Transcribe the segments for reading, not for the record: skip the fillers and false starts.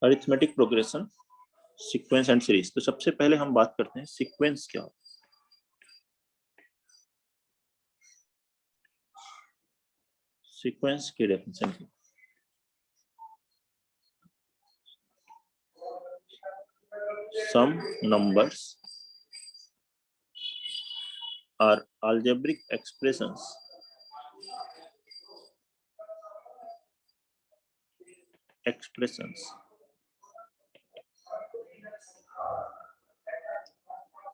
Arithmetic progression, sequence and series. तो सबसे पहले हम बात करते हैं सीक्वेंस क्या होता है। सीक्वेंस की डेफिनेशन की some numbers are algebraic expressions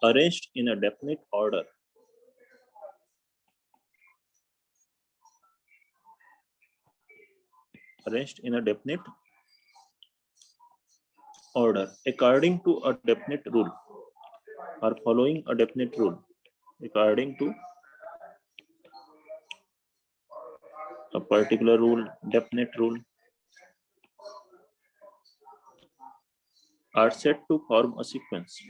arranged in a definite order according to a definite rule or following a definite rule according to a particular rule, definite rule, are set to form a sequence.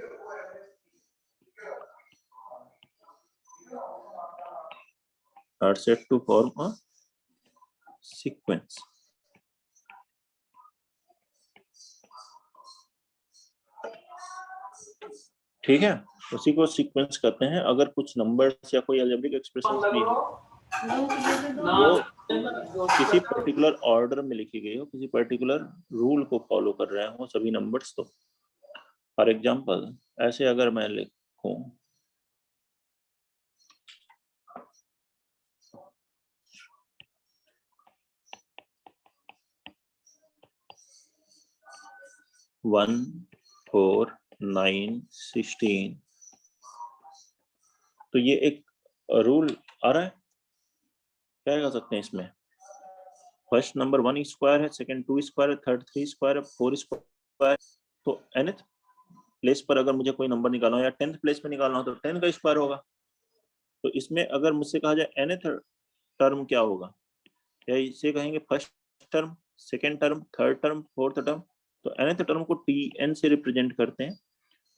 ठीक है, उसी को sequence कहते हैं। अगर कुछ numbers या कोई अलजेब्रिक एक्सप्रेशंस भी हो, वो किसी पर्टिकुलर ऑर्डर में लिखी गई हो, किसी पर्टिकुलर रूल को फॉलो कर रहे हो सभी नंबर्स। तो फॉर एग्जांपल ऐसे अगर मैं लिखूं 1 4 9 16, तो ये एक रूल आ रहा है। क्या कर सकते हैं इसमें? फर्स्ट नंबर 1 स्क्वायर है, सेकंड 2 स्क्वायर है, थर्ड 3 स्क्वायर है, 4 स्क्वायर। तो nth प्लेस पर अगर मुझे कोई नंबर निकालना हो या 10th प्लेस पे निकालना हो तो 10 का स्क्वायर होगा। तो इसमें अगर मुझसे कहा जाए nth टर्म क्या होगा, या इसे कहेंगे first term, second term, third term, fourth term. तो nth टर्म को tn से रिप्रेजेंट करते हैं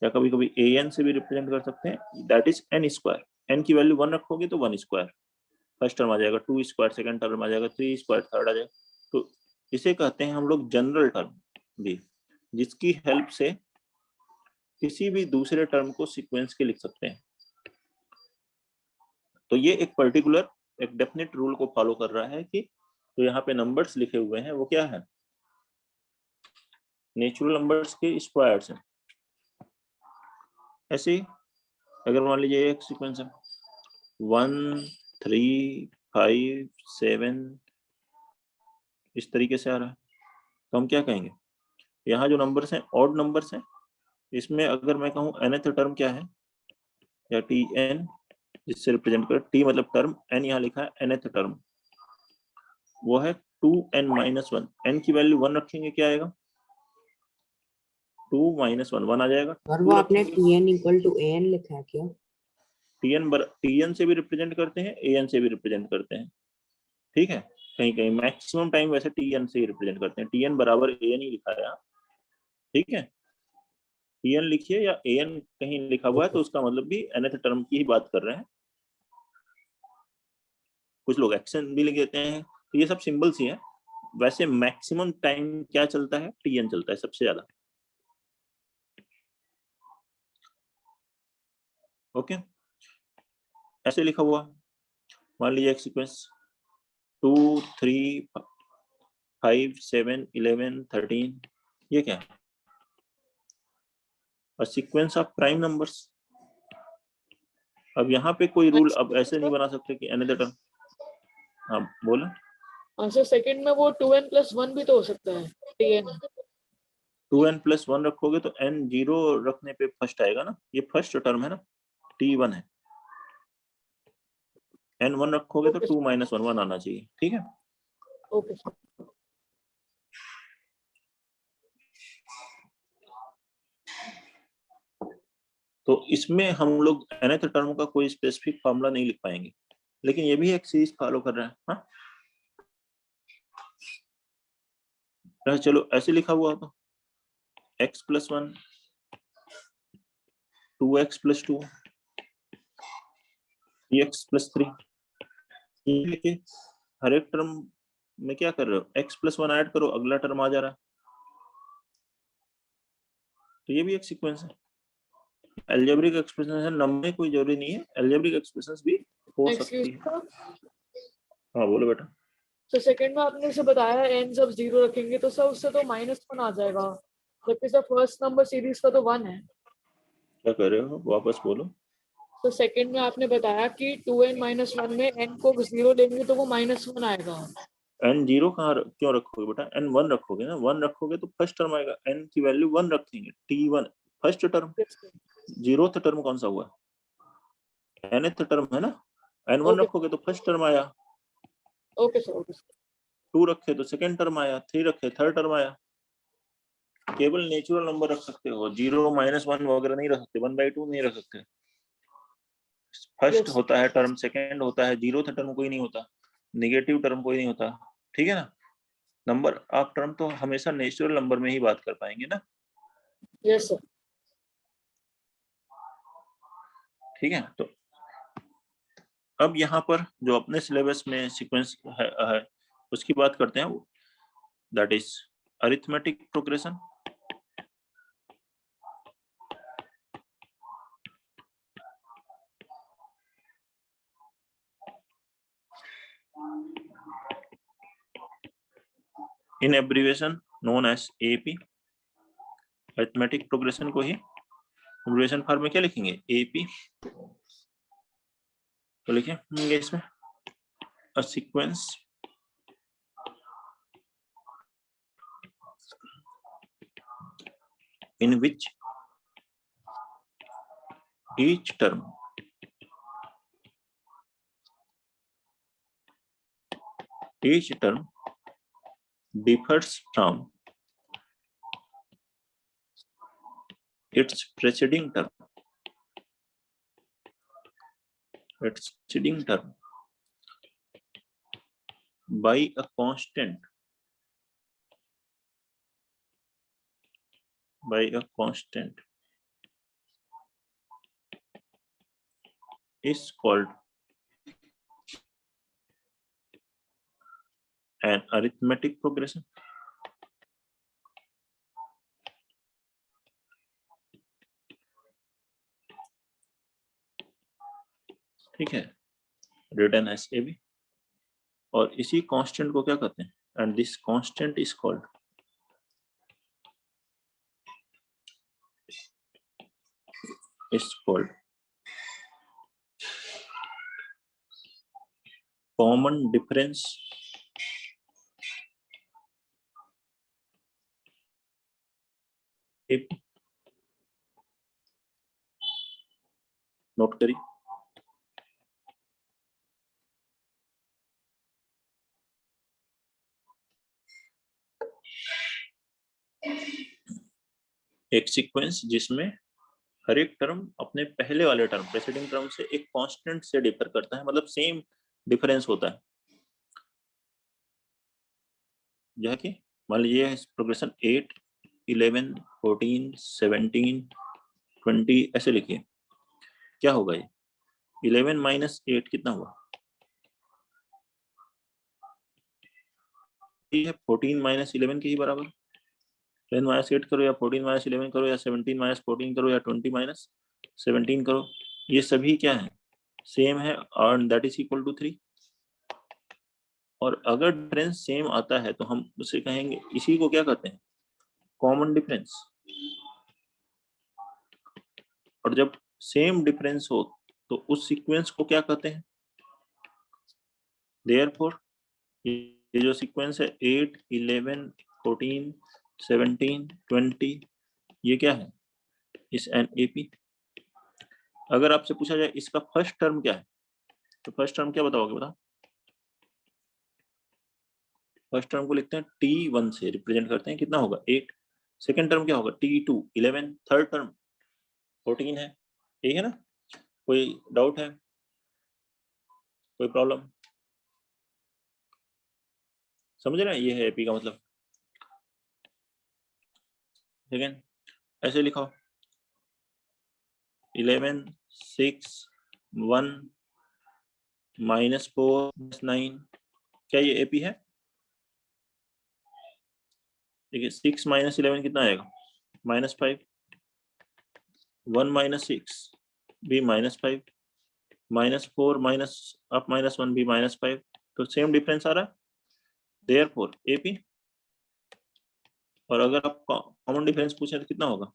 या कभी कभी an से भी रिप्रेजेंट कर सकते हैं। That is n square. n की वैल्यू 1 रखोगे तो 1 स्क्वायर फर्स्ट टर्म आ जाएगा, 2 स्क्वायर सेकंड टर्म आ जाएगा, 3 स्क्वायर थर्ड आ जाएगा। तो इसे कहते हैं हम लोग जनरल टर्म भी, जिसकी हेल्प से किसी भी दूसरे टर्म को सीक्वेंस के लिख सकते हैं। तो ये एक पर्टिकुलर एक डेफिनेट रूल को फॉलो कर रहा है कि तो यहाँ पे नंबर्स लिखे हुए हैं वो क्या है, नेचुरल नंबर्स के स्क्वायर्स हैं। ऐसे ही अगर मान लीजिए एक सीक्वेंस है 1 3 5 7, इस तरीके से आ रहा है, तो हम क्या कहेंगे, यहाँ जो नंबर्स हैं ऑड नंबर्स हैं। इसमें अगर मैं कहूँ nth टर्म क्या है, या tn जिससे रिप्रेजेंट कर, t मतलब टर्म, n यहाँ लिखा है nth टर्म, वो है 2n-1। n की वैल्यू 1 रखेंगे क्या आएगा, 2 - 1 1 आ जाएगा। और वो आपने tn = an लिखा है क्या? tn से भी रिप्रेजेंट करते हैं, an से भी रिप्रेजेंट करते हैं। ठीक है, कहीं कहीं मैक्सिमम टाइम वैसे tn से ही रिप्रेजेंट करते हैं। tn बराबर an ही लिखा है यहाँ। ठीक है, tn लिखिए या an कहीं लिखा हुआ है तो उसका मतलब भी nth टर्म की ही बात कर रहे हैं। कुछ लोग एक्शन भी लिख देते हैं, तो ये सब सिंबल्स ही हैं। वैसे मैक्सिमम टाइम क्या चलता है, tn चलता है सबसे ज्यादा। ओके, ऐसे लिखा हुआ, मान लीजिए एक सीक्वेंस 2 3 5 7 11 13, ये क्या है, और सीक्वेंस ऑफ प्राइम नंबर्स। अब यहाँ पे कोई रूल अब ऐसे नहीं बना सकते कि अनदर टर्म। हाँ बोलो। आंसर सेकंड में वो 2n+1 भी तो हो सकता है, tn। 2n+1 रखोगे तो n 0 रखने पे फर्स्ट आएगा ना, ये फर्स्ट टर्म है ना, t1 है। n 1 रखोगे तो 2 - 1 1 आना चाहिए। ठीक है, ओके। तो इसमें हम लोग nth टर्म का कोई स्पेसिफिक फॉर्मूला नहीं लिख पाएंगे, लेकिन ये भी एक सीरीज फॉलो कर रहा है। हाँ चलो ऐसे लिखा हुआ तो x+1 2x+2 3x+3, ये हर एक टर्म में क्या कर रहे हो, x+1 ऐड करो, अगला टर्म आ जा रहा है। तो ये भी एक सीक्वेंस है। अलजेब्रिक एक्सप्रेशन है, नंबर में कोई जरूरी नहीं है, अलजेब्रिक एक्सप्रेशंस भी हो सकती है। हाँ बोलो बेटा। तो सेकंड में आपने जैसे बताया n जब 0 रखेंगे तो सर उससे तो -1 आ जाएगा, जबकि सर फर्स्ट नंबर सीरीज का तो 1 है। क्या कर रहे हो, वापस बोलो। तो सेकंड में आपने बताया कि 2n - 1 में n को 0 लेंगे तो वो -1 आएगा। n 0 कहाँ क्यों रखोगे बेटा, n 1 रखोगे ना, 1 रखोगे तो फर्स्ट टर्म आएगा, n की वैल्यू 1 रखेंगे, t1 first term, zeroth term कौन सा हुआ, nth टर्म है ना, n1 ओके रखोगे तो फर्स्ट टर्म आया, ओके सर, ओके सर। 2 रखे तो सेकंड टर्म आया, 3 रखे थर्ड टर्म आया। केवल नेचुरल नंबर रख सकते हो, 0 -1 वगैरह नहीं रख सकते, 1/2 नहीं रख सकते। First Yes. होता है टर्म, सेकंड होता है, जीरोथ टर्म कोई नहीं होता, नेगेटिव टर्म कोई नहीं होता, ठीक है ना। नंबर ऑफ टर्म तो हमेशा नेचुरल नंबर में ही बात कर पाएंगे ना, Yes, sir. ठीक है। तो अब यहाँ पर जो अपने सिलेबस में सीक्वेंस है उसकी बात करते हैं, that is arithmetic progression. In abbreviation known as AP, arithmetic progression को ही एब्रिविएशन फॉर्म में क्या लिखेंगे, एपी। तो लिखेंगे इसमें a sequence in which each term differs from its preceding term by a constant is called an arithmetic progression। ठीक है, written as AB। और इसी कांस्टेंट को क्या कहते हैं, and this constant is called common difference AB। Note करिए, एक सीक्वेंस जिसमें हर एक टर्म अपने पहले वाले टर्म, प्रेसिडिंग टर्म से एक कांस्टेंट से डिफर करता है, मतलब सेम डिफरेंस होता है। यह कि मान लीजिए प्रोग्रेशन 8, 11, 14, 17, 20 ऐसे लिखिए, क्या होगा ये 11 - 8 कितना हुआ, ये 14 - 11 के ही बराबर। 10 - 8 करो या 14 - 11 करो या 17 - 14 करो या 20 - 17 करो, ये सभी क्या है, सेम है, और दैट इज इक्वल टू 3। और अगर डिफरेंस सेम आता है तो हम उसे कहेंगे, इसी को क्या कहते हैं, कॉमन डिफरेंस। और जब सेम डिफरेंस हो तो उस सीक्वेंस को क्या कहते हैं, देयरफॉर ये जो सीक्वेंस है 8, 11, 14, 17, 20, ये क्या है, इस एन एपी। अगर आपसे पूछा जाए इसका फर्स्ट टर्म क्या है, तो फर्स्ट टर्म क्या बताओगे, बता। फर्स्ट टर्म को लिखते हैं T1 से रिप्रेजेंट करते हैं, कितना होगा 8। सेकंड टर्म क्या होगा T2, 11। थर्ड टर्म 14 है, ठीक है ना। कोई डाउट है, कोई प्रॉब्लम, समझ रहे हैं, ये है एपी का मतलब। ठीक है, ऐसे लिखो 11, 6, 1, -4, -9, क्या ये एपी है। देखिए 6 - 11 कितना आएगा, -5। 1 minus 6 b minus 5 minus 4 minus up minus 1 b minus 5, तो सेम डिफरेंस आ रहा है, देयरफॉर AP। और अगर आप कॉमन डिफरेंस पूछें तो कितना होगा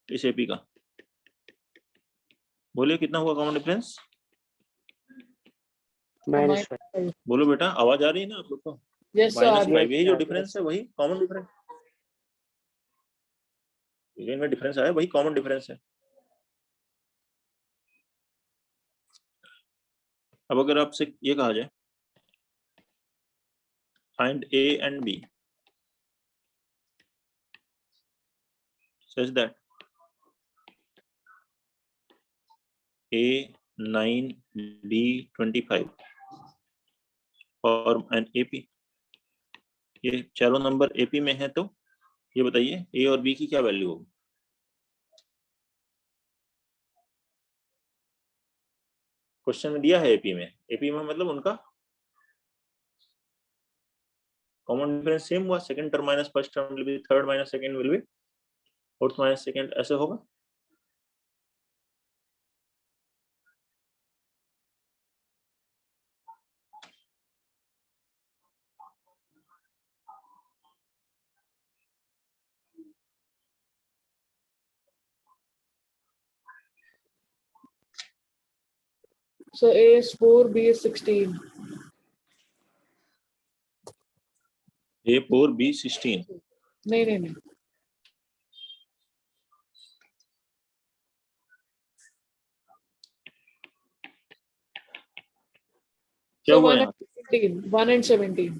इस AP का, बोलिए कितना होगा कॉमन डिफरेंस, -5। बोलो बेटा, आवाज आ रही है ना आप लोग को, यस सर -5, यही जो डिफरेंस है वही कॉमन डिफरेंस, इनमें डिफरेंस आया वही कॉमन डिफरेंस है। अब अगर आपसे ये कहा जाए find A and B such that A 9 B 25 और एन AP, ये चारों नंबर AP में है, तो ये बताइए A और B की क्या वैल्यू होगी। क्वेश्चन में दिया है AP में मतलब उनका कॉमन डिफरेंस सेम हुआ, second term minus first term will be third minus second will be fourth minus second, ऐसे होगा। So A is 4, B is 16. A 4 B 16, नहीं क्या so हुआ 1 यहाँ, and 17, 1 and 17.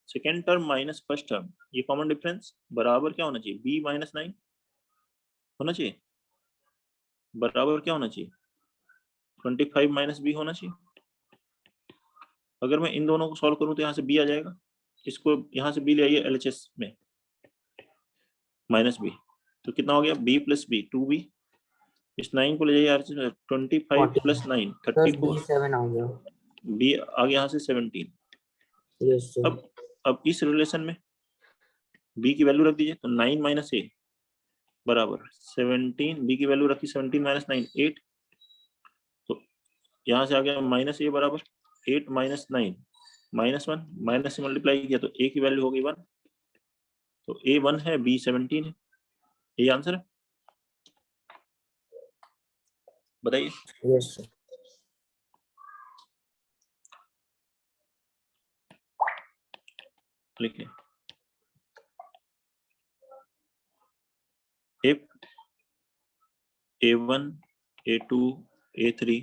Second term minus first term, ये common difference बराबर क्या होना चाहिए, B माइनस 9 होना चाहिए, बराबर क्या होना चाहिए 25 माइनस B होना चाहिए। अगर मैं इन दोनों को सॉल्व करूं तो यहाँ से B आ जाएगा, इसको यहाँ से B ले आइए LHS में, माइनस B, तो कितना हो गया B प्लस B 2B, इस 9 को ले जाइए RHS, 25 प्लस 9 34, 7 आ गया। B आ गया यहाँ से 17। Yes sir. अब इस रिलेशन में B की वैल्यू रख दीजिए, तो 9 माइनस A बराबर 17, B की वैल्यू रखी 17 माइनस 9 8, तो यहाँ से आ गया माइनस A बराबर 8 माइनस 9 माइनस 1, माइनस से मल्टीप्लाई किया तो A की वैल्यू हो गई 1, तो A 1 है B 17 है, ये आंसर है, बताइए। Yes sir. लिखिए if A1 A2 A3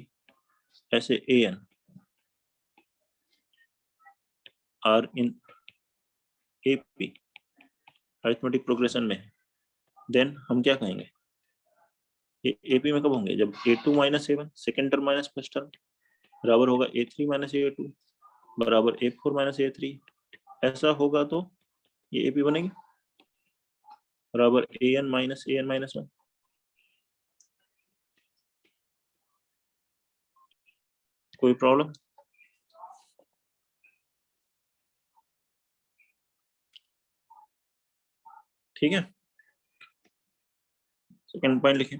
ऐसे AN are in AP arithmetic progression में, देन हम क्या कहेंगे, ये AP में कब होंगे, जब A2 minus A1 second term minus first term बराबर होगा A3 माइनस A2 बराबर A4 माइनस A3, ऐसा होगा तो ये AP बनेगी बराबर AN माइनस 1। कोई प्रॉब्लम, ठीक है। सेकंड पॉइंट लिखें,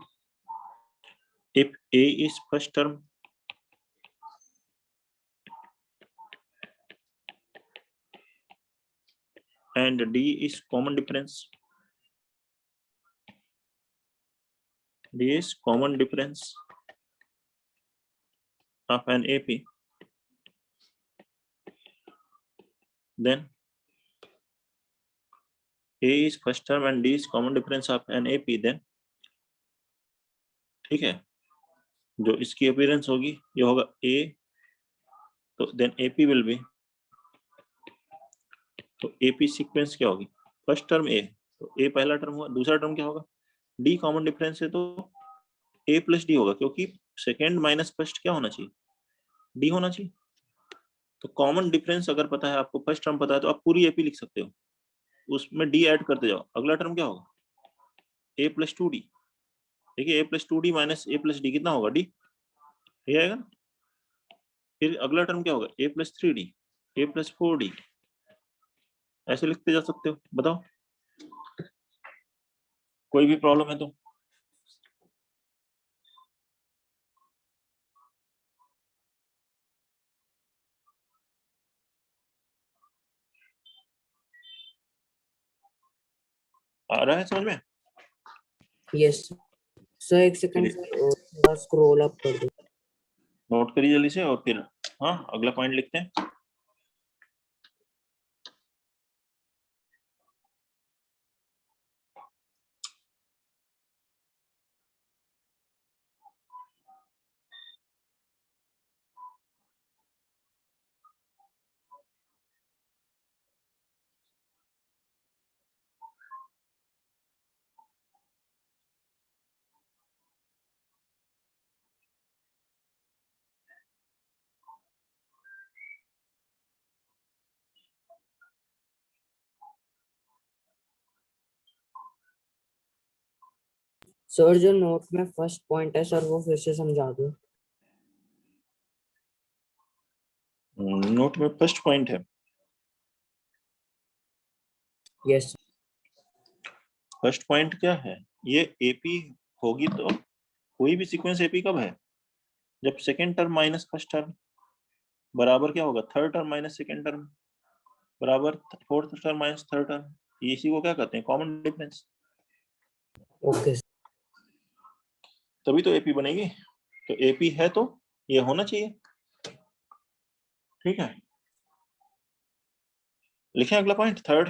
if A is first term and D is common difference, D is common difference of an AP, then A is first term and D is common difference of an AP, then ठीक है, जो इसकी appearance होगी ये होगा A, तो then AP will be, तो AP sequence क्या होगी, फर्स्ट टर्म A, तो A पहला टर्म हुआ, दूसरा टर्म क्या होगा D कॉमन डिफरेंस है तो A प्लस D होगा, क्योंकि सेकेंड माइनस फर्स्ट क्या होना चाहिए D होना चाहिए, तो कॉमन डिफरेंस अगर पता है आपको, फर्स्ट टर्म पता है तो आप पूरी AP लिख सकते हो, उसमें D ऐड करते जाओ, अगला टर्म क्या होगा A प्लस 2D, देखिए A plus 2D minus A plus D कितना होगा D, ये आएगा, फिर अगला टर्म क्या होगा A plus 3D A plus 4D, ऐसे लिखते जा सकते हो, बताओ कोई भी प्रॉब्लम है तो। आ रहा है समझ में? यस सर, एक सेकंड थोड़ा स्क्रॉल अप कर दो। नोट करिए जल्दी से और फिर हाँ अगला पॉइंट लिखते हैं। सर जो नोट में फर्स्ट पॉइंट है सर, वो फिर से समझा दो। नोट में फर्स्ट पॉइंट है, यस फर्स्ट पॉइंट क्या है, ये एपी होगी तो कोई भी सीक्वेंस एपी कब है, जब second term minus first term बराबर क्या होगा, third term minus second term बराबर fourth term minus third term, इसी को क्या कहते हैं, कॉमन डिफरेंस। ओके तभी तो एपी बनेगी, तो एपी है तो ये होना चाहिए। ठीक है, लिखें अगला पॉइंट थर्ड,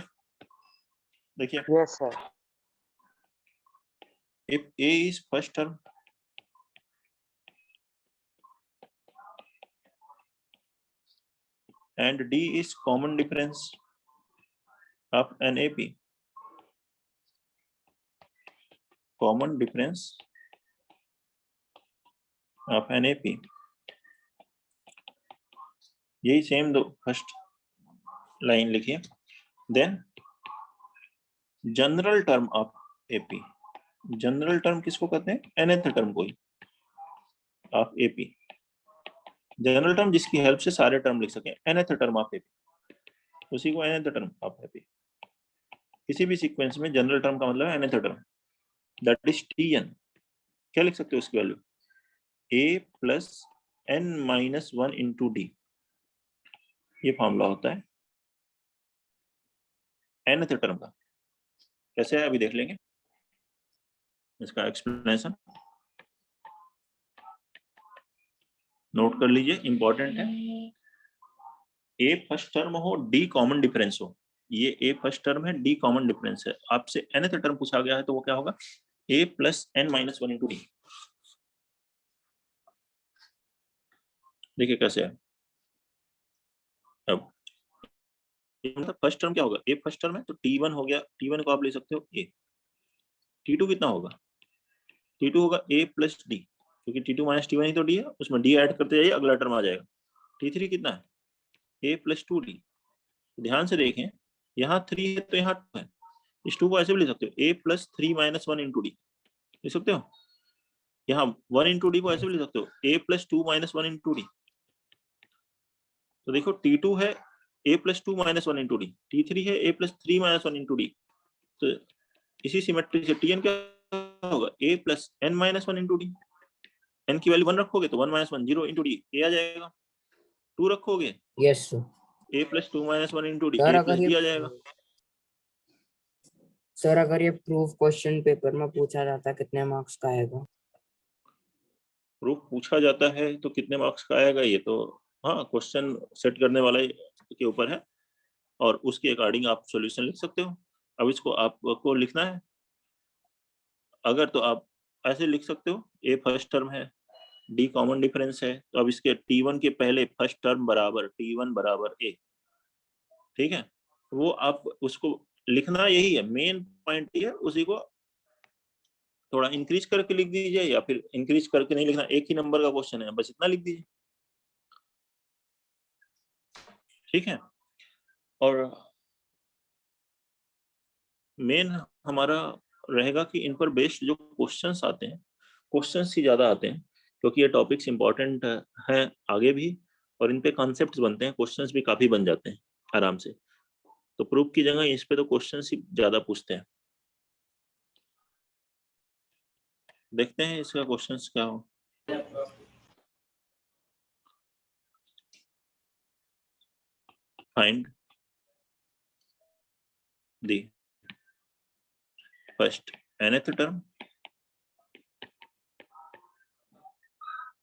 देखिए yes sir. if a is first term and d is common difference of an AP, common difference of an AP, यही सेम दो फर्स्ट लाइन लिखिए, then general term of AP, general term किसको कहते हैं, nth term को ही of AP, general term जिसकी help से सारे टर्म लिख सकें, nth टर्म ऑफ AP, उसी को nth टर्म ऑफ AP। किसी भी सीक्वेंस में जनरल टर्म का मतलब है nth term, that is Tn। क्या लिख सकते हो उसकी value, a plus n minus 1 into D, ये फॉर्मूला होता है nth टर्म का। कैसे है अभी देख लेंगे इसका एक्सप्लेनेशन, नोट कर लीजिए, इंपॉर्टेंट है। ए फर्स्ट टर्म हो, डी कॉमन डिफरेंस हो, ये ए फर्स्ट टर्म है, डी कॉमन डिफरेंस है, आपसे nth टर्म पूछा गया है तो वो क्या होगा, a plus n minus 1 into D. देखिए कैसे है, अब मतलब फर्स्ट टर्म क्या होगा, ए फर्स्ट टर्म है तो T1 हो गया, T1 को आप ले सकते हो a, T2 कितना होगा, T2 होगा a प्लस डी, क्योंकि T2 माइनस T1 ही तो डी है, उसमें डी ऐड करते जाइए अगला टर्म आ जाएगा। T3 कितना है, a प्लस 2d, ध्यान से देखें यहाँ 3 है तो यहाँ 2 है, इस 2 को ऐसे भी लिख सकते हो, a plus 3 minus 1 into D लिख सकते हो, यहाँ 1 इंटू डी को ऐसे भी लिख सकते हो, a plus 2 minus 1 into d. तो देखो T2 है a plus 2 minus 1 into D, T3 है a plus 3 minus 1 into d, तो इसी सिमेट्री से Tn क्या होगा, a plus n minus 1 into D, n की वैल्यू 1 रखोगे तो 1 माइनस 1 0 इंटू डी a आ जाएगा, 2 रखोगे yes sir. a plus 2 minus 1 into D sir a plus D आ जाएगा। सर अगर ये प्रूफ क्वेश्चन पेपर में पूछा जाता कितने मार्क्स का आएगा? प्रूफ पूछा जाता है तो कितने मार्क्स का आएगा, ये तो हाँ क्वेश्चन सेट करने वाला के ऊपर है, और उसके अकॉर्डिंग आप सॉल्यूशन लिख सकते हो। अब इसको आपको लिखना है, अगर तो आप ऐसे लिख सकते हो, ए फर्स्ट टर्म है, डी कॉमन डिफरेंस है, तो अब इसके T1 के पहले फर्स्ट टर्म बराबर T1 बराबर ए, ठीक है, वो आप उसको लिखना, यही है मेन पॉइंट, ये है, उसी को थोड़ा इंक्रीज करके लिख दीजिए, या फिर इंक्रीज करके नहीं लिखना, एक ही नंबर का क्वेश्चन है, बस इतना लिख दीजिए, ठीक है। और मेन हमारा रहेगा कि इन पर बेस्ड जो क्वेश्चंस आते हैं, क्वेश्चंस ही ज्यादा आते हैं, क्योंकि ये टॉपिक्स इंपॉर्टेंट हैं आगे भी, और इन पे कॉन्सेप्ट्स बनते हैं, क्वेश्चंस भी काफी बन जाते हैं आराम से, तो प्रूफ की जगह इस पे तो क्वेश्चंस ही ज्यादा पूछते हैं। देखते हैं इसका क्वेश्चंस क्या हो। Find the first nth term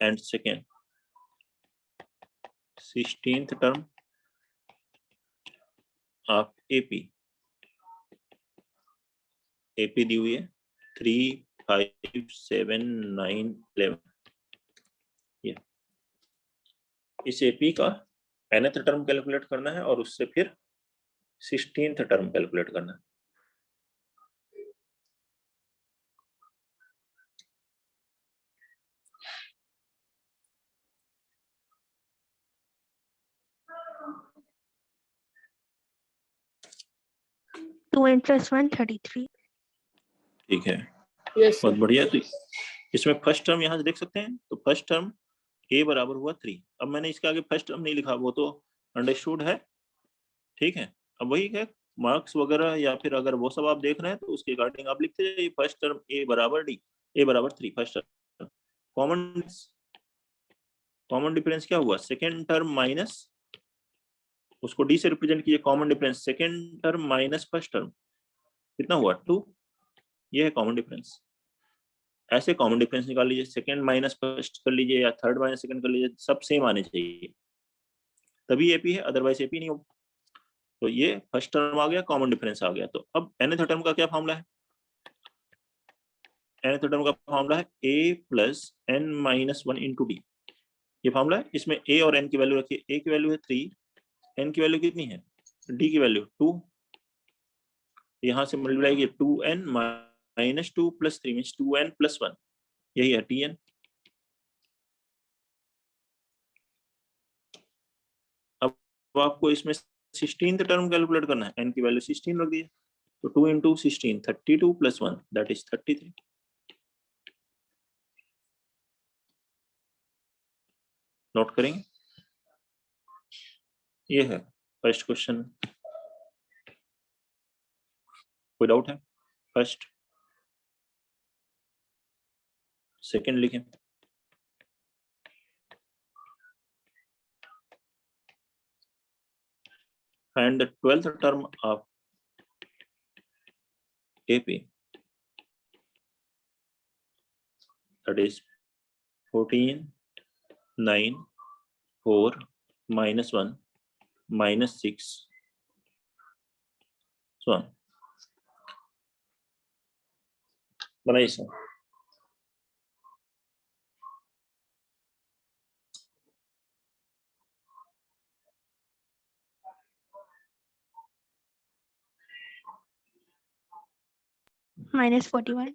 and second 16th term of AP दी हुई है 3, 5, 7, 9, 11। ये इस AP का nth टर्म कैलकुलेट करना है और उससे फिर 16th टर्म कैलकुलेट करना है। To n plus 1 33। ठीक है, यस बहुत बढ़िया। तो इसमें फर्स्ट टर्म यहाँ से देख सकते हैं, तो फर्स्ट टर्म a बराबर हुआ 3। अब मैंने इसके आगे फर्स्ट टर्म नहीं लिखा, वो तो अंडरस्टूड है, ठीक है। अब वही है मार्क्स वगैरह या फिर अगर वो सब आप देख रहे हैं तो उसके अकॉर्डिंग आप लिखते जाइए फर्स्ट टर्म a बराबर d, a बराबर 3 फर्स्ट टर्म। कॉमन डिफरेंस क्या हुआ, सेकेंड टर्म माइनस, उसको d से रिप्रेजेंट कीजिए, common difference second term minus first term कितना हुआ 2, ये है कॉमन डिफरेंस। ऐसे कॉमन डिफरेंस निकाल लीजिए, सेकंड माइनस फर्स्ट कर लीजिए या थर्ड माइनस सेकंड कर लीजिए, सब सेम आने चाहिए तभी एपी है, अदरवाइज एपी नहीं होगा। तो ये फर्स्ट टर्म आ गया, कॉमन डिफरेंस आ गया। तो अब nth टर्म का क्या फॉर्मूला है, nth टर्म का फॉर्मूला है a plus n minus 1 into D, ये फॉर्मूला है। इसमें a और n की वैल्यू रखिए, a की वैल्यू है 3, n की वैल्यू कितनी है, d की वैल्यू 2, यहाँ से मल्टीप्लाई किया 2n minus 2 plus 3 means 2n plus 1, यही है tn। अब आपको इसमें 16th टर्म कैलकुलेट करना है, n की वैल्यू 16 रख दिए, तो 2 into 16 32 plus 1 that is 33। Note करेंगे, ये है फर्स्ट क्वेश्चन। कोई डाउट है, फर्स्ट सेकंड लिखें। Find the 12th term of AP, that is 14, 9, 4, minus 1, minus 6, so on। बनाइए sir. -41।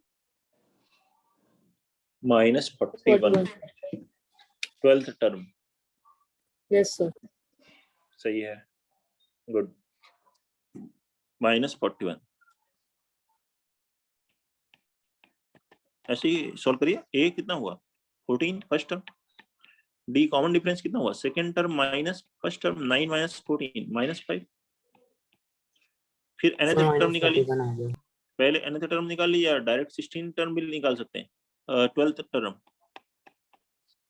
-41 12th term, yes sir. सही है, गुड। -41 ऐसे ही सॉल्व करिए। a कितना हुआ 14 first term, d common difference कितना हुआ second term minus first term 9 minus 14 -5। फिर nth टर्म निकालिए, पहले nth टर्म निकाल लिया या डायरेक्ट 16 टर्म भी निकाल सकते हैं। 12th टर्म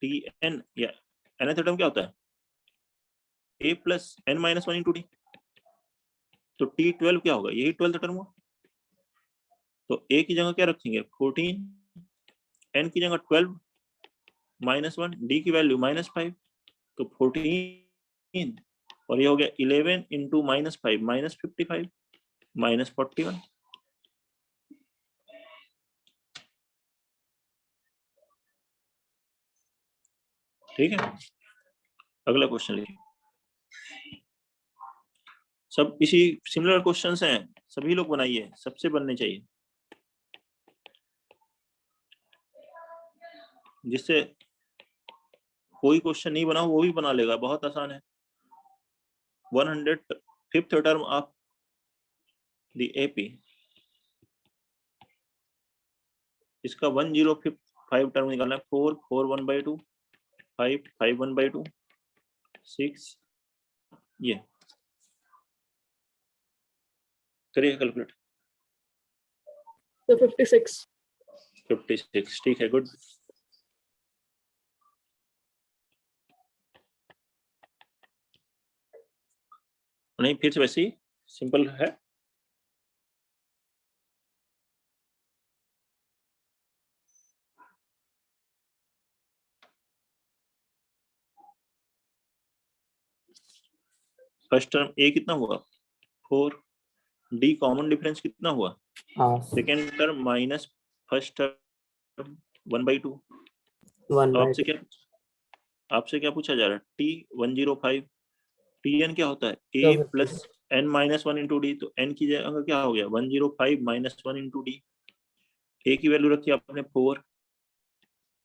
tn या nth टर्म क्या होता है a plus n minus 1 into d, तो t12 क्या होगा, यही 12th टर्म हुआ। तो a की जगह क्या रखेंगे 14, n की जगह 12 माइनस 1, d की वैल्यू -5, तो 14 और ये हो गया 11 इंटू -5 -55 -41। ठीक है, अगला क्वेश्चन लिखिए। सब इसी सिमिलर क्वेश्चंस हैं, सभी लोग बनाइए, सबसे बनने चाहिए, जिससे कोई क्वेश्चन नहीं बना वो भी बना लेगा, बहुत आसान है। 105th term of the AP, इसका 105 टर्म निकालना है। 4 4 1/2 5 5 1/2 6, ये करिए कैलकुलेट। तो 56। 56 ठीक है, गुड। नहीं, फिर से वैसे ही सिंपल है। फर्स्ट टर्म ए कितना हुआ 4, डी कॉमन डिफरेंस कितना हुआ half second term minus first term 1/2। 1 by आपसे क्या पूछा जा रहा है टी 105, टी एन क्या होता है a plus n minus 1 into d, तो n की जगह क्या हो गया 105 माइनस 1 इंटू डी। ए की वैल्यू रखी आपने 4,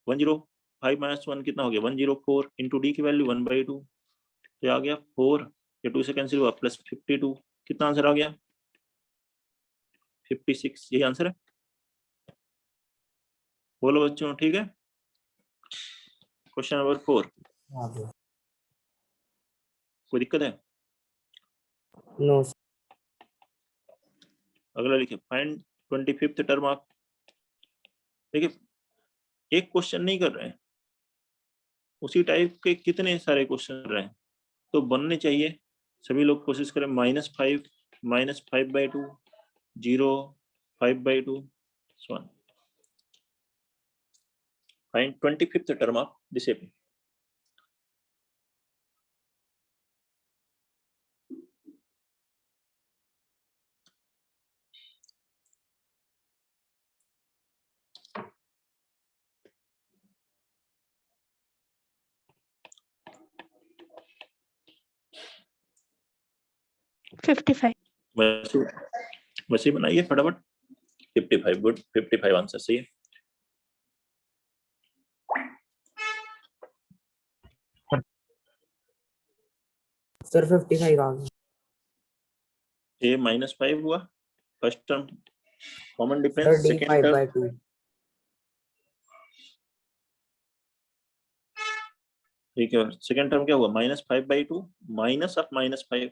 105 माइनस 1 कितना हो गया 104 इंटू डी की वैल्यू 1/2, तो आ गया 4, ये 2 से कैंसिल हुआ प्लस 52, कितना आंसर आ गया 56, यही आंसर है। बोलो बच्चों ठीक है। क्वेश्चन नंबर 4, हाँ bro. कोई दिक्कत है? No अगला लिखिए फाइंड 25th टर्म ऑफ, देखिए एक क्वेश्चन नहीं कर रहे हैं, उसी टाइप के कितने सारे क्वेश्चन कर रहे हैं, तो बनने चाहिए। सभी लोग कोशिश करें -5 -5/2 0 5/2 1। Find 25th term of this AP। $55. वैसे बनाइए फटाफट। 55 गुड, 55 आंसर सही है। sir 55 आ गया। ए -5 हुआ first term, common Sir difference D second 5 term, by 2 ठीक है सेकेंड टर्म क्या हुआ -5/2 minus of -5,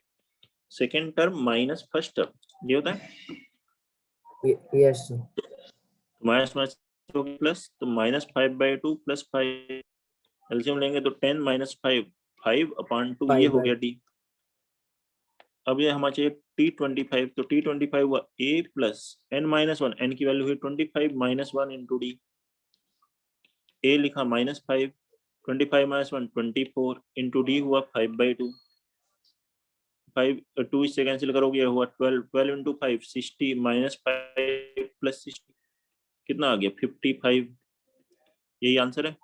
second term minus first term, ये होता है yes sir माइनस प्लस, तो -5/2 प्लस 5 एलसीएम लेंगे तो 10 - 5 5/2, ये 5 हो by गया डी। अब ये हमारा चाहिए T25, तो T25 हुआ a प्लस n-1, n की वैल्यू हुई 25 - 1 इंटू डी, a लिखा -5 25 - 1 24 इंटू डी हुआ 5/2, 5 2 इससे कैंसिल करोगे हुआ 12 12 इंटू 5 60 -5 प्लस 60 कितना आ गया 55, यही आंसर है।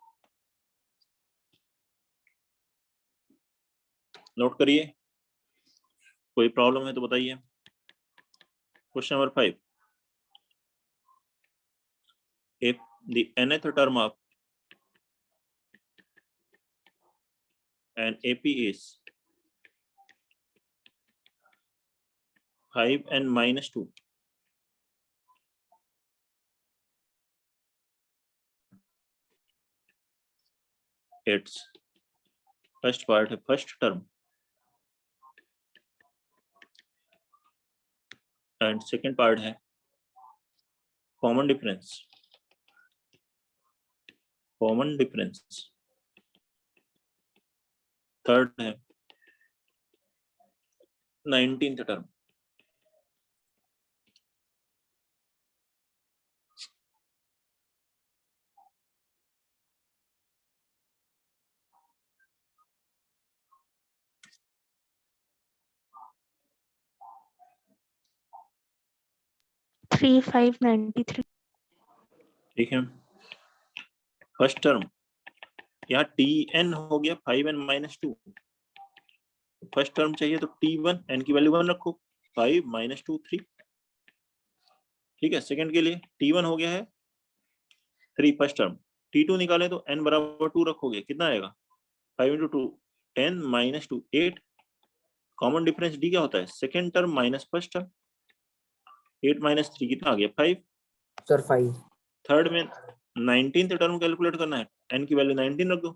नोट करिए, कोई प्रॉब्लम है तो बताइए। Question number 5, if the nth term of an AP is 5n - 2, its first part है first term and second part है कॉमन डिफरेंस, थर्ड है 19th टर्म। $3,593. ठीक है फर्स्ट टर्म यहाँ Tn हो गया 5n - 2, फर्स्ट टर्म चाहिए तो T1 n की वैल्यू 1 रखो 5 - 2 3, ठीक है। सेकंड के लिए T1 हो गया है 3 फर्स्ट टर्म, T2 निकाले तो n बराबर 2 रखोगे, कितना आएगा 5 × 2 10 - 2 8, कॉमन डिफरेंस D क्या होता है second term minus first term, 8 - 3 कितना आ गया 5, sir 5 थर्ड में 19th टर्म कैलकुलेट करना है, n की वैल्यू 19 रख दो,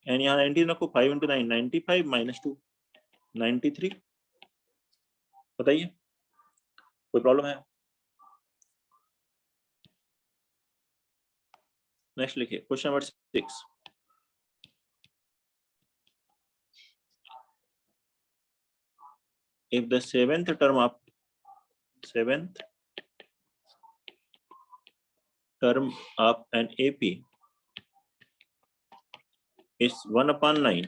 n यहाँ 19 रखो 5 × 9 95 - 2 93, बताइए कोई प्रॉब्लम है? नेक्स्ट लिखिए question number 6, if the seventh term of an AP is 1/9,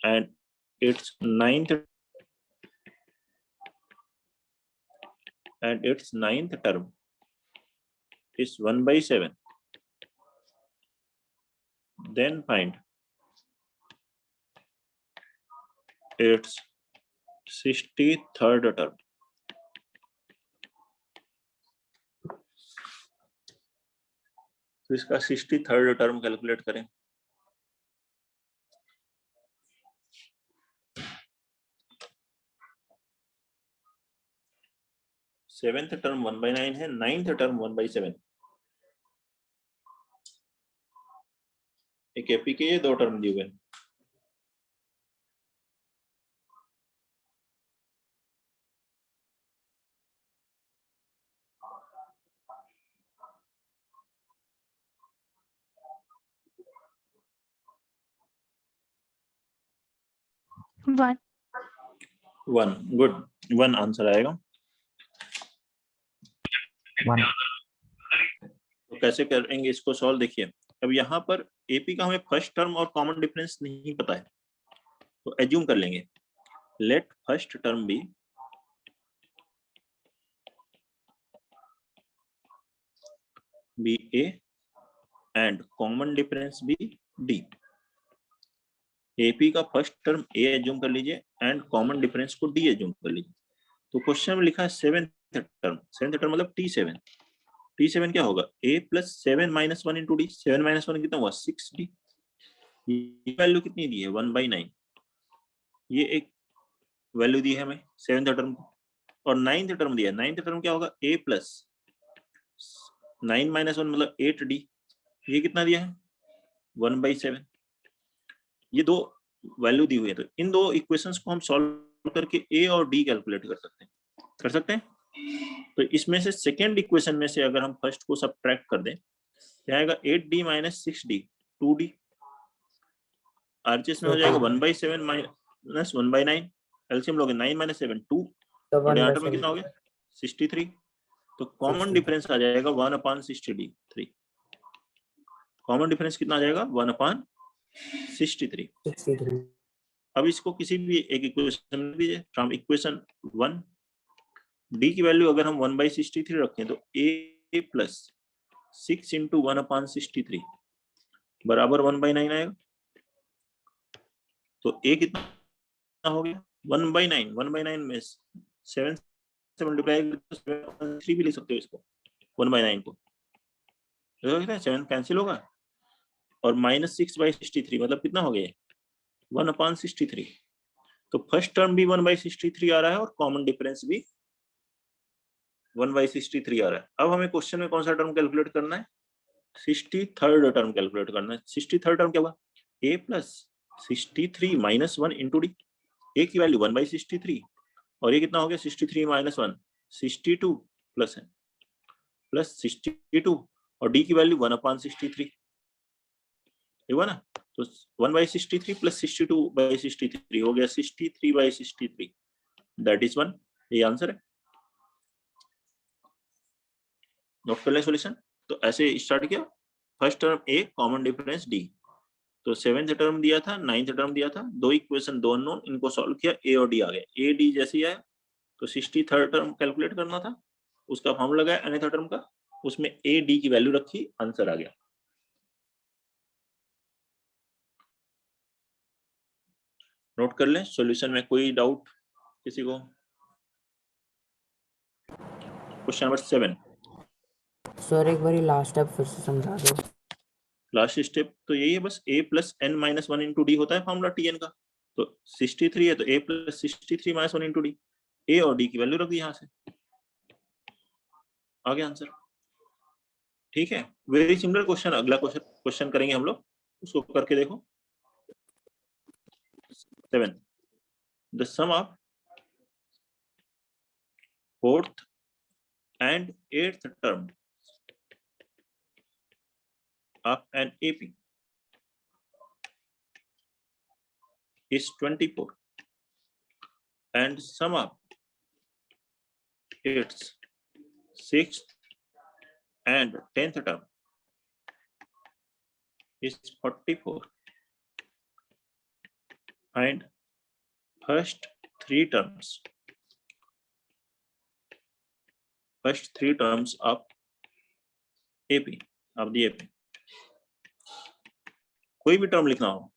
and its ninth term is 1/7, then find its 63rd term. तो इसका 63rd टर्म कैलकुलेट करें। सेवेंथ टर्म 1/9 है, नाइन्थ टर्म 1/7। एक एपी के ये दो टर्म दिए हुए। वन, गुड, 1 आंसर आएगा। तो कैसे करेंगे इसको सॉल्व, देखिए अब यहाँ पर एपी का हमें फर्स्ट टर्म और कॉमन डिफरेंस नहीं पता है, तो एज्यूम कर लेंगे let first term be a and common difference be d. AP का फर्स्ट टर्म ए एज्यूम कर लीजिए एंड कॉमन डिफरेंस को डी एज्यूम कर लीजिए। तो क्वेश्चन में लिखा है सेवेंथ टर्म मतलब T7। T7 क्या होगा, a plus 7 minus 1 into D. 7 minus 1 कितना हुआ, 6d। ये वैल्यू कितनी दी है, 1/9। ये एक वैल्यू दी है हमें सेवेंथ टर्म को, और नाइन्थ टर्म दिया है। नाइन्थ टर्म क्या होगा, a प्लस 9 माइनस 1 मतलब 8d। ये कितना दिया है, 1/7। ये दो वैल्यू दी हुई है, तो इन दो इक्वेशंस को हम सॉल्व करके a और d कैलकुलेट कर सकते हैं। तो इसमें से सेकेंड इक्वेशन में से अगर हम फर्स्ट को सब्ट्रैक्ट कर दें, क्या आएगा, 8d माइनस 6d 2d। आरचेस में हो जाएगा 1/7 माइनस 1/9। एलसीएम लोगे 9 माइनस 7 2, और यहाँ में कितना हो गया 63। तो कॉमन डिफरेंस आ जाएगा 1/63। कॉमन डिफरेंस कितना आ जाएगा, 1/63। अब इसको किसी भी एक इक्वेशन में दीजिए। फ्रॉम इक्वेशन 1 डी की वैल्यू अगर हम 1/63 रखें तो a प्लस 6 इंटू 1/63 बराबर 1/9 आएगा। तो a कितना हो गया, 1/9। 1/9 में 7 से मल्टीप्लाई करके 3 भी लिख सकते हो इसको, 1/9 को। 7 कैंसिल होगा, और माइनस 6/63 मतलब कितना हो गया, 1/63। तो फर्स्ट टर्म भी 1/63 आ रहा है और कॉमन डिफरेंस भी 1/63 आ रहा है। अब हमें क्वेश्चन में कौन सा टर्म कैलकुलेट करना है, 63rd टर्म कैलकुलेट करना है। 63rd टर्म क्या हुआ, a plus 63 minus 1 into d. A की वैल्यू 1/63, और ये कितना हो गया, 63 माइनस 1 62 प्लस है, प्लस 62, और डी की वैल्यू 1/63 हुआ ना। तो 1/63 प्लस 62/63 हो गया 63/63, दैट इज 1। ये आंसर है। नोट कर ले सॉल्यूशन। तो ऐसे स्टार्ट किया, फर्स्ट टर्म ए, कॉमन डिफरेंस डी। तो सेवेंथ टर्म दिया था, नाइन्थ टर्म दिया था, दो इक्वेशन दो अननोन, इनको सॉल्व किया, ए और डी आ गए। ए डी जैसे ही आया तो 63rd टर्म कैलकुलेट करना था, उसका फॉर्मूला लगाया nth टर्म का, उसमें ए डी की वैल्यू रखी, आंसर आ गया। नोट कर लें। सॉल्यूशन में कोई डाउट किसी को? Question number 7। सर एक बार लास्ट स्टेप फिर से समझा दो। लास्ट स्टेप तो यही है बस, a plus n minus 1 into D होता है फॉर्मूला tn का। तो 63 है तो a plus 63 minus 1 into d. A और डी की वैल्यू रख दी यहाँ से, आ गया आंसर। ठीक है, वेरी सिमिलर क्वेश्चन। अगला क्वेश्चन करेंगे हम लोग, उसको करके देखो। 7 the sum of 4th and 8th term of an AP is 24, and sum of its 6th and 10th term is 44, find first three terms of AP of the AP. कोई भी term लिखना हो,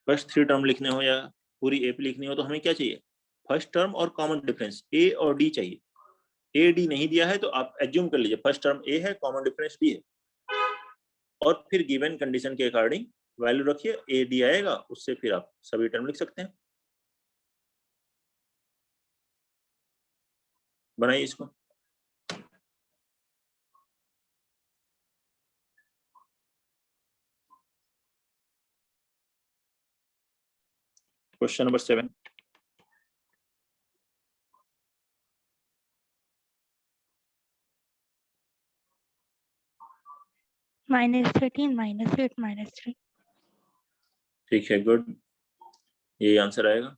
फर्स्ट थ्री टर्म लिखने हो या पूरी AP लिखनी हो, तो हमें क्या चाहिए? फर्स्ट टर्म और कॉमन डिफरेंस ए और डी चाहिए। ए डी नहीं दिया है तो आप एज्यूम कर लीजिए फर्स्ट टर्म ए है, कॉमन डिफरेंस डी है, और फिर गिवन कंडीशन के अकॉर्डिंग वैल्यू रखिए, ए डी आएगा, उससे फिर आप सभी टर्म लिख सकते हैं। बनाइए इसको। Question number 7। -13 -8 -3। ठीक है, गुड, यही आंसर आएगा।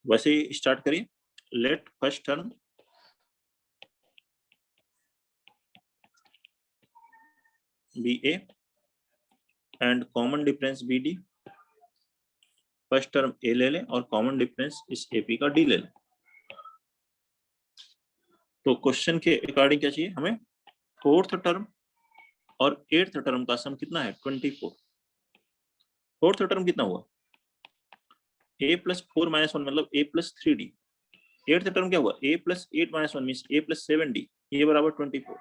वैसे ही स्टार्ट करिए। Let first term be a and common difference be d. First term a ले लें और कॉमन डिफरेंस इस एपी का डी ले लें। तो क्वेश्चन के अकॉर्डिंग क्या चाहिए हमें? फोर्थ टर्म और एट्थ टर्म का सम कितना है? 24। फोर्थ टर्म कितना हुआ? a प्लस 4 माइनस 1 मतलब a plus 3d। Eighth term क्या हुआ? a plus 8 minus 1 means a plus 7d, ये बराबर 24।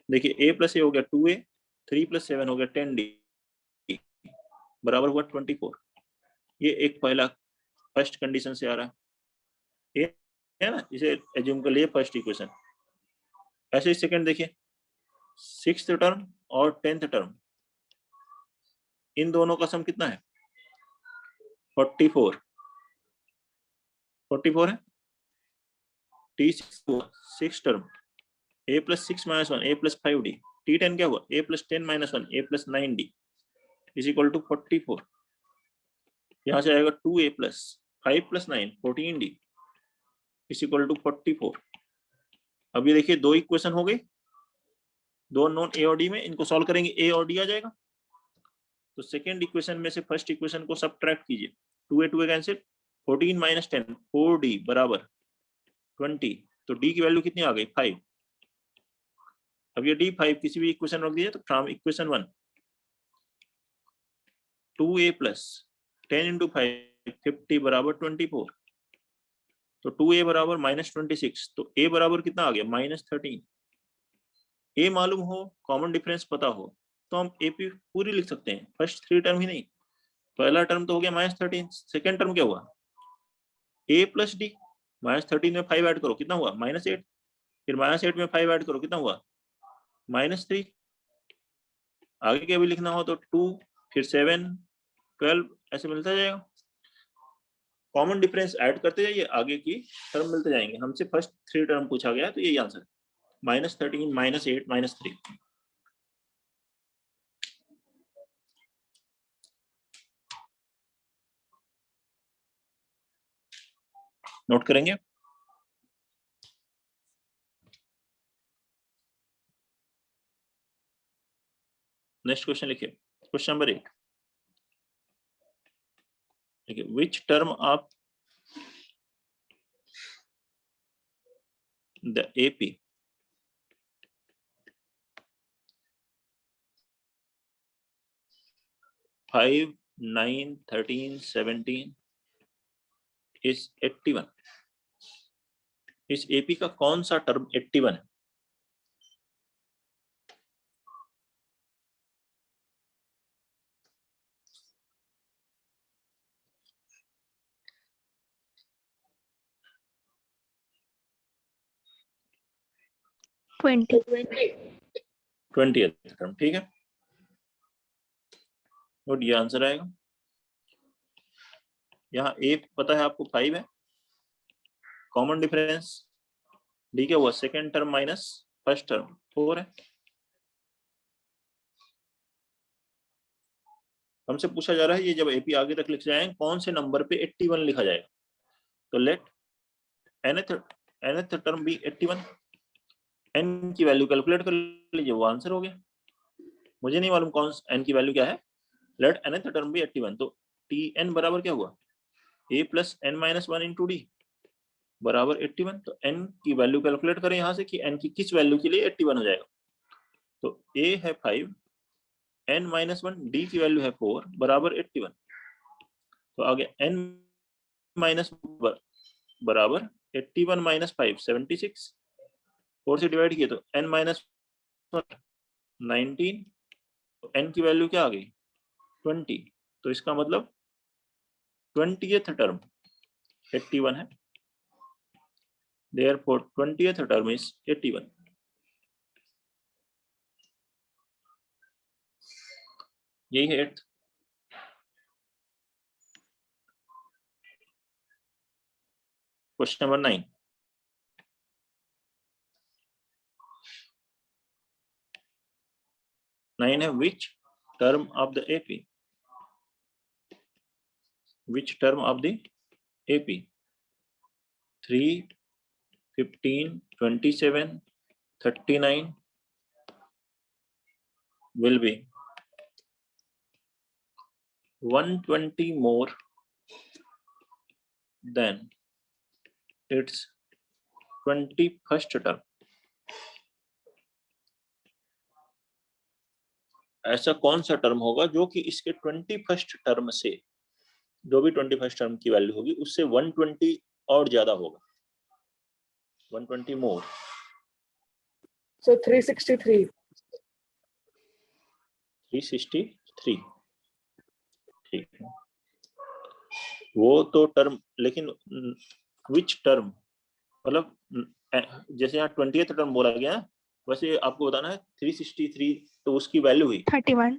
देखिए a प्लस ए हो गया 2a, 3 प्लस 7 हो गया 10d, बराबर हुआ 24। ये एक पहला फर्स्ट कंडीशन से आ रहा है, ये है ना, इसे एज्यूम कर लिए फर्स्ट इक्वेशन। ऐसे ही सेकंड देखिए, सिक्स्थ टर्म और 10th टर्म, इन दोनों का सम कितना है? 44। 44 है। Six term a plus 6 minus 1 a plus 5d। T10 क्या हुआ? a plus 10 minus 1 a plus 9d is equal to 44। यहाँ से आएगा 2a plus 5 plus 9 14d is equal to 44। अब ये देखिए दो इक्वेशन हो गई, दो नॉन ए और डी में, इनको सॉल्व करेंगे ए और डी आ जाएगा। तो सेकेंड इक्वेशन में से फर्स्ट इक्वेशन को सब्ट्रैक्ट कीजिए, 2a कैंसिल, 14 माइनस 10 4d बराबर 20। तो d की वैल्यू कितनी आ गई? 5। अब ये d5 किसी भी इक्वेशन रख दीजिए, तो from equation 1 2a plus 10 into 5 50 बराबर 24। तो 2a बराबर -26, तो a बराबर कितना आ गया? -13। a मालूम हो, कॉमन डिफरेंस पता हो, तो हम AP पूरी लिख सकते हैं, फर्स्ट थ्री टर्म ही नहीं। पहला टर्म तो हो गया -13, सेकेंड टर्म क्या हुआ? a प्लस डी, -13 में 5 ऐड करो कितना हुआ? -8, फिर -8 में 5 ऐड करो कितना हुआ? -3। आगे क्या भी लिखना हो तो 2, फिर 7, 12 ऐसे मिलता जाएगा। कॉमन डिफरेंस ऐड करते जाइए, आगे की टर्म मिलते जाएंगे। हमसे फर्स्ट थ्री टर्म पूछा गया है, तो यही आंसर, -13 -8 -3। नोट करेंगे। नेक्स्ट क्वेश्चन लिखिए, क्वेश्चन नंबर 8। देखिए, which term of the AP five 9 13 17 is 81। इस AP का कौन सा टर्म 81 है? ट्वेंटी 20। 20th टर्म, ठीक है। गुड, ये आंसर आएगा। यहाँ ए पता है आपको 5 है, कॉमन डिफरेंस डी क्या हुआ, second term minus first term 4 है। हमसे पूछा जा रहा है ये जब एपी आगे तक लिख जाए कौन से नंबर पे 81 लिखा जाएगा। तो लेट nth टर्म भी 81, n की वैल्यू कैलकुलेट कर लीजिए, वो आंसर हो गया। मुझे नहीं मालूम कौन n की वैल्यू क्या है, लेट nth टर्म भी 81, तो tn बराबर क्या हुआ, a plus n minus 1 into D बराबर 81। तो n की वैल्यू कैलकुलेट करें यहाँ से कि n की किस वैल्यू के लिए 81 हो जाएगा। तो a है 5, n माइनस 1, d की वैल्यू है 4 बराबर 81। तो आगे n माइनस बराबर 81 माइनस 5 76, 4 से डिवाइड किए तो n माइनस 19, तो n की वैल्यू क्या आ गई 20। तो इसका मतलब 20th टर्म 81 है, therefore 20th टर्म इज 81। यही है 8th। क्वेश्चन नंबर 9, है which term of the AP, which term of the AP 3, 15, 27, 39 will be 120 more than its 21st term। ऐसा कौन सा टर्म होगा जो कि इसके 21st टर्म से, जो भी 21st टर्म की वैल्यू होगी उससे 120 और ज्यादा होगा, 120 मोर। So 363. 363, ठीक है। वो तो टर्म, लेकिन विच टर्म, मतलब जैसे यहाँ 20th टर्म बोला गया, वैसे आपको बताना है 363 तो उसकी वैल्यू हुई 31।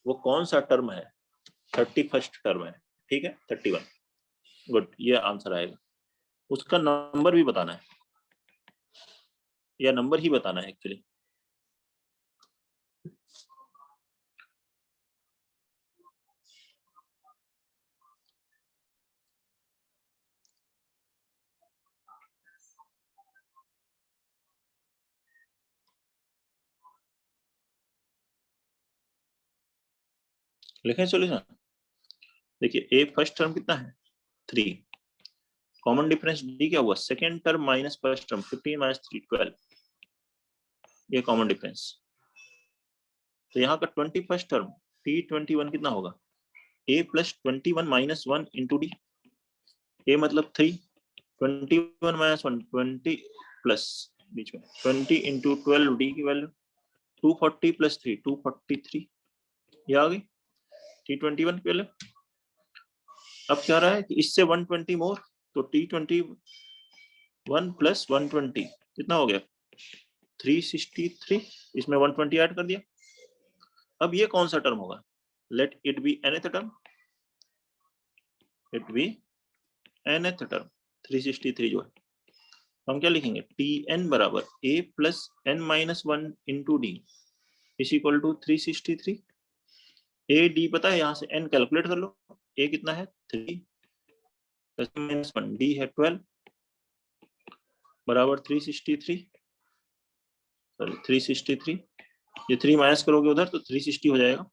वो कौन सा टर्म है, 31st टर्म है, ठीक है 31। गुड, ये आंसर आएगा। उसका नंबर भी बताना है, या नंबर ही बताना है एक्चुअली। लिखें सॉल्यूशन। देखिए ए फर्स्ट टर्म कितना है 3, कॉमन डिफरेंस डी क्या हुआ, second term minus first term 15 minus 3 12, ये कॉमन डिफरेंस। तो यहाँ का 21st टर्म t21 कितना होगा, a plus 21 minus 1 into d, a मतलब 3, 21 माइनस 1 20 प्लस बीच में 20 इंटू 12, डी की वैल्यू 240 प्लस 3 243, ये आ गई t21 की वैल्यू। अब क्या रहा है कि इससे 120 मोर, तो t21 प्लस 120 कितना हो गया 363, इसमें 120 ऐड कर दिया। अब ये कौन सा टर्म होगा, let it be nth term, it be nth term 363 जो है। हम क्या लिखेंगे, tn बराबर a plus n minus 1 into d is equal to 363। a d पता है, यहाँ से n कैलकुलेट कर लो, a कितना है 3 प्लस माइनस 1, d है 12 बराबर 363, सॉरी 363, ये 3 माइनस करोगे उधर तो 360 हो जाएगा।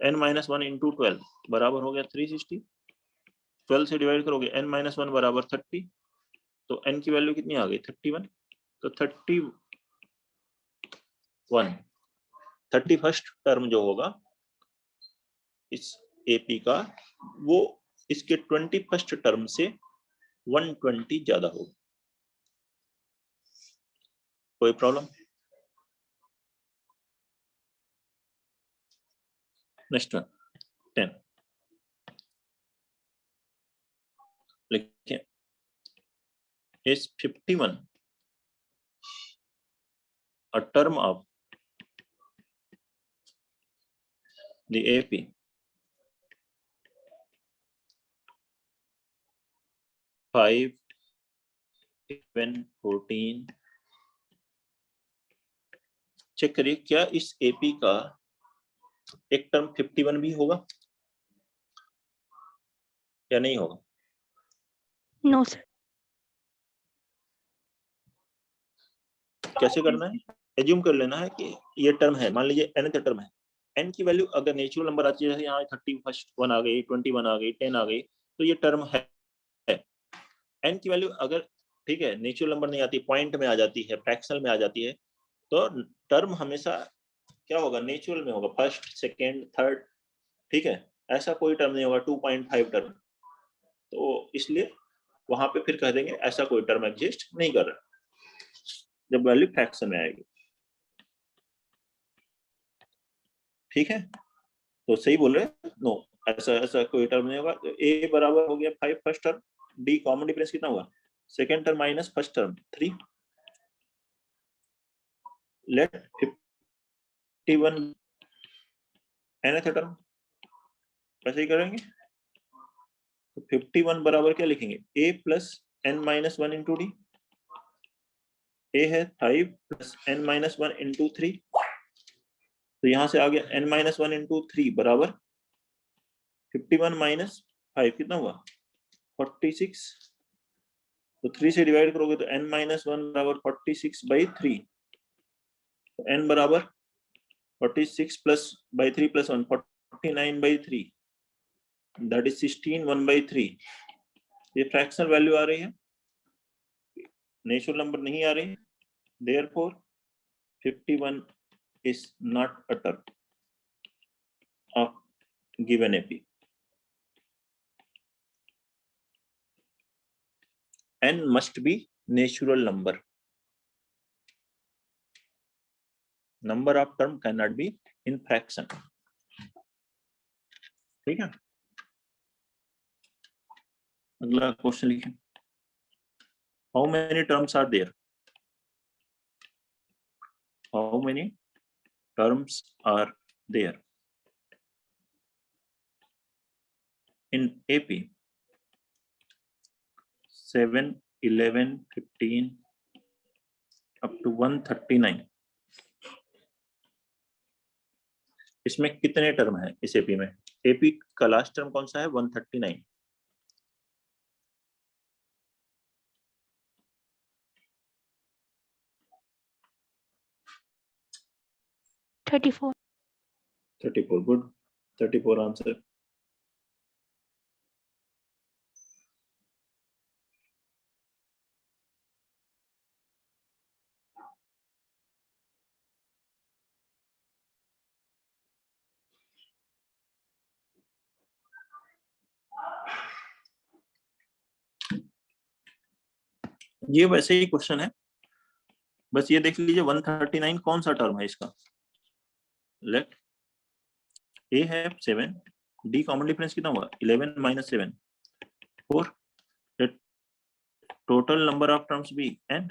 n माइनस 1 इंटू 12 बराबर हो गया 360, 12 से डिवाइड करोगे n माइनस 1 बराबर 30, तो n की वैल्यू कितनी आ गई 31। तो 31st टर्म जो होगा इस AP का, वो इसके 21st टर्म से 120 ज्यादा होगा। कोई प्रॉब्लम? नेक्स्ट वन 10, लिखिए is 51 a term of the AP 5, 11, 14। Check करिए क्या इस एपी का एक टर्म 51 भी होगा या नहीं होगा? No sir. कैसे करना है? एज्यूम कर लेना है कि ये टर्म है, मान लीजिए nth टर्म है, n की वैल्यू अगर नेचुरल नंबर आती है, जैसे यहाँ 31 आ गई, 21 आ गई, 10 आ गई, तो ये टर्म है। n की वैल्यू अगर ठीक है नेचुरल नंबर नहीं आती, पॉइंट में आ जाती है, फ्रैक्शनल में आ जाती है, तो टर्म हमेशा क्या होगा? नेचुरल में होगा, फर्स्ट, सेकेंड, थर्ड। ठीक है, ऐसा कोई टर्म नहीं होगा 2.5 टर्म। तो इसलिए वहां पे फिर कह देंगे ऐसा कोई टर्म एग्जिस्ट नहीं कर रहा जब वैल्यू फ्रैक्शन में आएगी। ठीक है, तो सही बोल रहे हैं। नो, ऐसा ऐसा कोई टर्म नहीं होगा। तो ए बराबर हो गया 5 first term, d common difference कितना हुआ? Second term minus first term 3। Let 51 nth term, ऐसे ही करेंगे। तो 51 बराबर क्या लिखेंगे? a plus n minus 1 into d. a है 5 प्लस n माइनस 1 इंटू 3, तो यहां से आ गया n माइनस 1 इंटू 3 बराबर 51 माइनस 5 कितना हुआ? 46। तो 3 से डिवाइड करोगे तो n माइनस 1 बराबर 46/3। तो n बराबर 46 plus by 3 plus 1 49/3, that is 16 1/3। ये फ्रैक्शनल वैल्यू आ रही है, नेचुरल नंबर नहीं आ रही, therefore 51 is not a term of given AP. N must be natural number. Number of term cannot be in fraction. ठीक है, अगला क्वेश्चन लिखें। How many terms are there? How many terms are there in AP? 7, 11, 15 up to 139। इसमें कितने term है इस AP में? AP का लास्ट टर्म कौन सा है? 139। 34। 34, गुड। 34 आंसर। ये वैसे ही क्वेश्चन है, बस ये देख लीजिए 139 कौन सा टर्म है इसका। लेट ए है 7, डी कॉमन डिफरेंस कितना हुआ? 11 minus 7 4। Let total number of terms be n,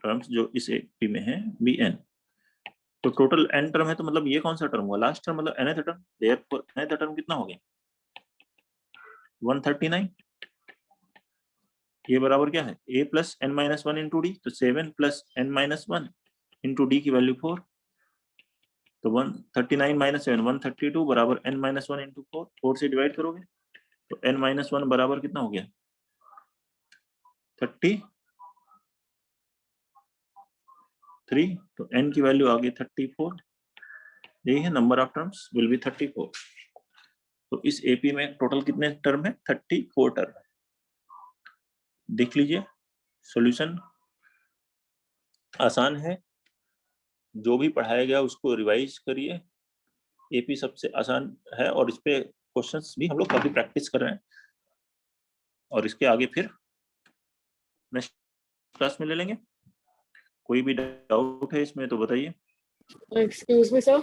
terms जो इस एपी में है बी n। तो टोटल n टर्म है, तो मतलब ये कौन सा टर्म हुआ? लास्ट टर्म, मतलब nth term. Therefore nth term कितना हो गया? 139। ये बराबर क्या है? a plus n minus 1 into d, तो 7 plus n minus 1 into d की वैल्यू 4। तो 139 माइनस 7 132 बराबर n माइनस 1 इंटू 4। 4 से डिवाइड करोगे तो n माइनस 1 बराबर कितना हो गया? 33। तो n की वैल्यू आ गई 34। यही है, number of terms will be 34। तो इस एपी में टोटल कितने टर्म है? 34 टर्म है। देख लीजिए, सॉल्यूशन आसान है, जो भी पढ़ाया गया उसको रिवाइज करिए। एपी सबसे आसान है और इस पे क्वेश्चंस भी हम लोग काफी प्रैक्टिस कर रहे हैं, और इसके आगे फिर नेक्स्ट क्लास में ले लेंगे। कोई भी डाउट है इसमें तो बताइए। Excuse me sir.